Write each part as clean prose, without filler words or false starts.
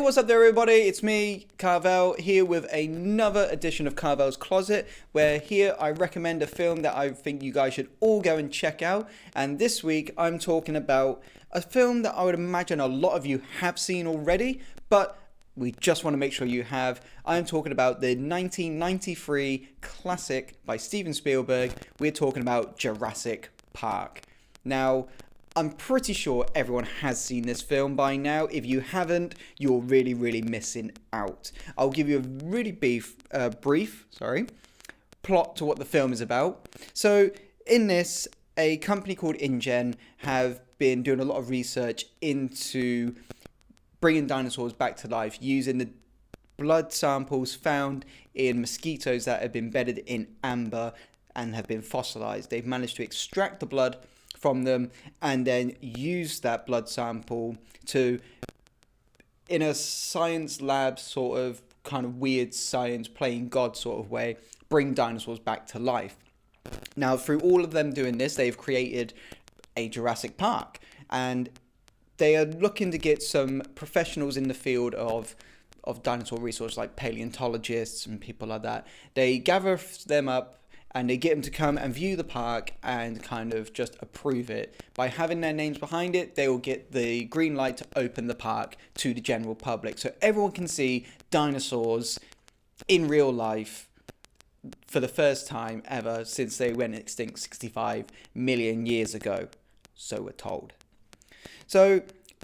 What's up there, everybody? It's me, Carvell, here with another edition of Carvell's Closet, where here I recommend a film that I think you guys should all go and check out. And this week I'm talking about a film that I would imagine a lot of you have seen already, but we just want to make sure you have. I'm talking about the 1993 classic by Steven Spielberg. We're talking about Jurassic Park. Now, I'm pretty sure everyone has seen this film by now. If you haven't, you're really missing out. I'll give you a really brief plot to what the film is about. So in this, a company called InGen have been doing a lot of research into bringing dinosaurs back to life using the blood samples found in mosquitoes that have been bedded in amber and have been fossilized. They've managed to extract the blood from them and then use that blood sample to, in a science lab sort of kind of weird science playing God sort of way, bring dinosaurs back to life. Now, through all of them doing this, they've created a Jurassic Park, and they are looking to get some professionals in the field of dinosaur research, like paleontologists and people like that. They gather them up and they get them to come and view the park and kind of just approve it. By having their names behind it, they will get the green light to open the park to the general public. So everyone can see dinosaurs in real life for the first time ever since they went extinct 65 million years ago. So we're told.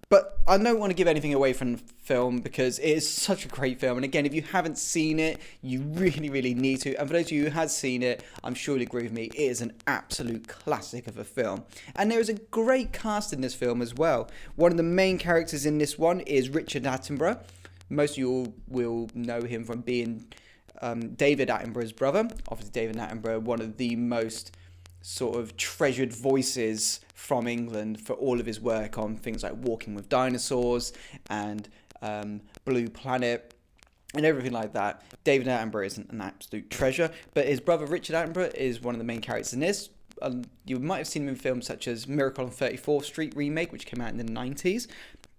But I don't want to give anything away from the film because it is such a great film. And again, if you haven't seen it, you really need to. And for those of you who have seen it, I'm sure you'll agree with me, it is an absolute classic of a film. And there is a great cast in this film as well. One of the main characters in this one is Richard Attenborough. Most of you will know him from being David Attenborough's brother. Obviously, David Attenborough, one of the most sort of treasured voices from England for all of his work on things like Walking with Dinosaurs and Blue Planet and everything like that. David Attenborough is an absolute treasure, but his brother Richard Attenborough is one of the main characters in this. You might have seen him in films such as Miracle on 34th Street remake, which came out in the 90s.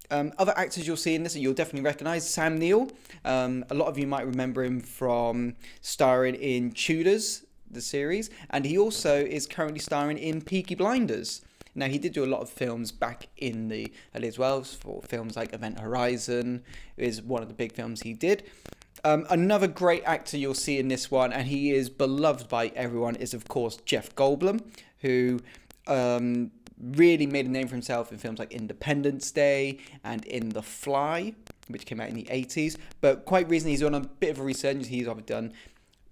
Other actors you'll see in this that you'll definitely recognise: Sam Neill. A lot of you might remember him from starring in Tudors, the series, and he also is currently starring in Peaky Blinders. Now, he did do a lot of films back in the early as well, for films like Event Horizon is one of the big films he did. Another great actor you'll see in this one, and he is beloved by everyone, is of course Jeff Goldblum, who really made a name for himself in films like Independence Day and in The Fly, which came out in the 80s. But quite recently, he's on a bit of a resurgence. He's obviously done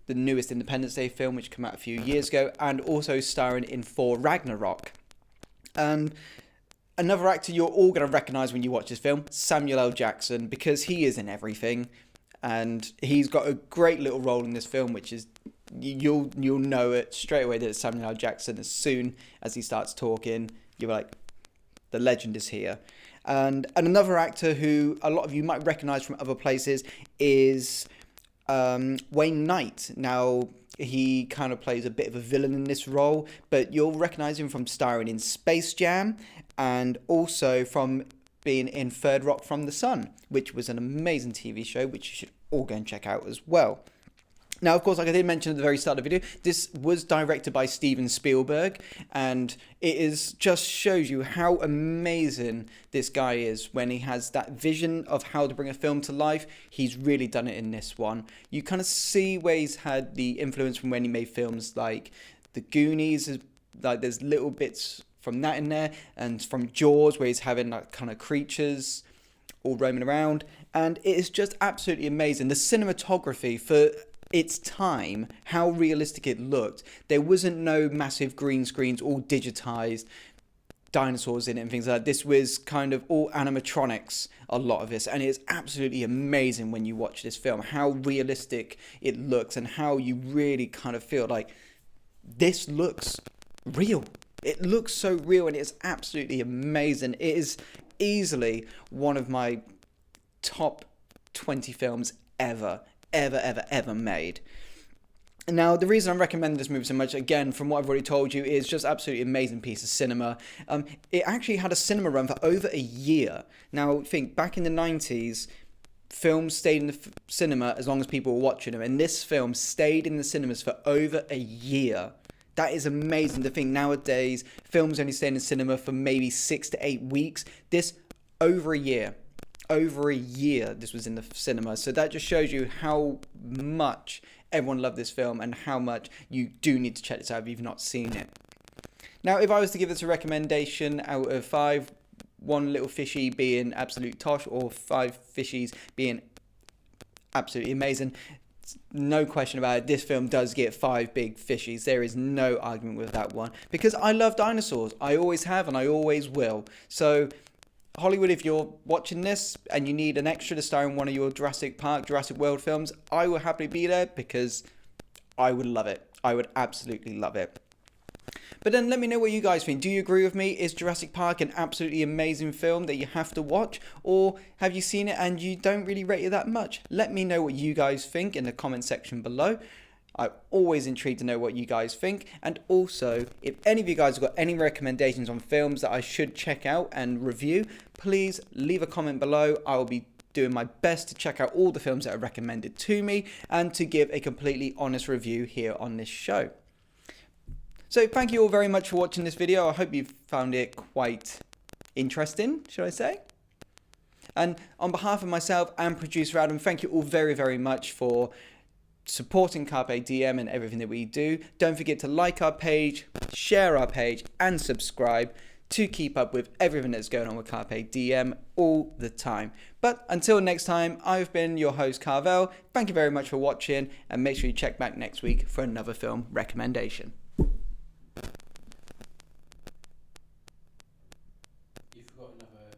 the newest Independence Day film, which came out a few years ago, and also starring in Thor Ragnarok. And another actor you're all going to recognise when you watch this film, Samuel L. Jackson, because he is in everything, and he's got a great little role in this film, which is you'll know it straight away that it's Samuel L. Jackson. As soon as he starts talking, you're like, the legend is here. And another actor who a lot of you might recognise from other places is Wayne Knight. Now, he kind of plays a bit of a villain in this role, but you'll recognise him from starring in Space Jam and also from being in Third Rock from the Sun, which was an amazing TV show, which you should all go and check out as well. Now, of course, like I did mention at the very start of the video, this was directed by Steven Spielberg, and it is just shows you how amazing this guy is when he has that vision of how to bring a film to life. He's really done it in this one. You kind of see where he's had the influence from when he made films like The Goonies. Like there's little bits from that in there, and from Jaws, where he's having like kind of creatures all roaming around, and it is just absolutely amazing. The cinematography for its time, how realistic it looked. There wasn't no massive green screens, all digitized dinosaurs in it and things like that. This was kind of all animatronics, a lot of this, and it's absolutely amazing when you watch this film, how realistic it looks and how you really kind of feel like this looks real. It looks so real, and it's absolutely amazing. It is easily one of my top 20 films ever made. Now, the reason I'm recommending this movie so much, again, from what I've already told you, is just absolutely amazing piece of cinema. It actually had a cinema run for over a year. Now, think, back in the 90s, films stayed in the cinema as long as people were watching them, and this film stayed in the cinemas for over a year. That is amazing to think nowadays films only stay in the cinema for maybe 6 to 8 weeks. This over a year. Over a year this was in the cinema. So that just shows you how much everyone loved this film and how much you do need to check this out if you've not seen it. Now, if I was to give this a recommendation out of 5, one little fishy being absolute tosh or 5 fishies being absolutely amazing, no question about it, this film does get 5 big fishies. There is no argument with that one, because I love dinosaurs. I always have and I always will. So Hollywood, if you're watching this and you need an extra to star in one of your Jurassic Park, Jurassic World films, I will happily be there, because I would love it. I would absolutely love it. But then let me know what you guys think. Do you agree with me? Is Jurassic Park an absolutely amazing film that you have to watch? Or have you seen it and you don't really rate it that much? Let me know what you guys think in the comment section below. I'm always intrigued to know what you guys think. And also, if any of you guys have got any recommendations on films that I should check out and review, please leave a comment below. I will be doing my best to check out all the films that are recommended to me and to give a completely honest review here on this show. So thank you all very much for watching this video. I hope you found it quite interesting, should I say? And on behalf of myself and producer Adam, thank you all very, very much for supporting Carpe Diem and everything that we do. Don't forget to like our page, share our page, and subscribe to keep up with everything that's going on with Carpe Diem all the time. But until next time, I've been your host, Carvell. Thank you very much for watching, and make sure you check back next week for another film recommendation. You forgot another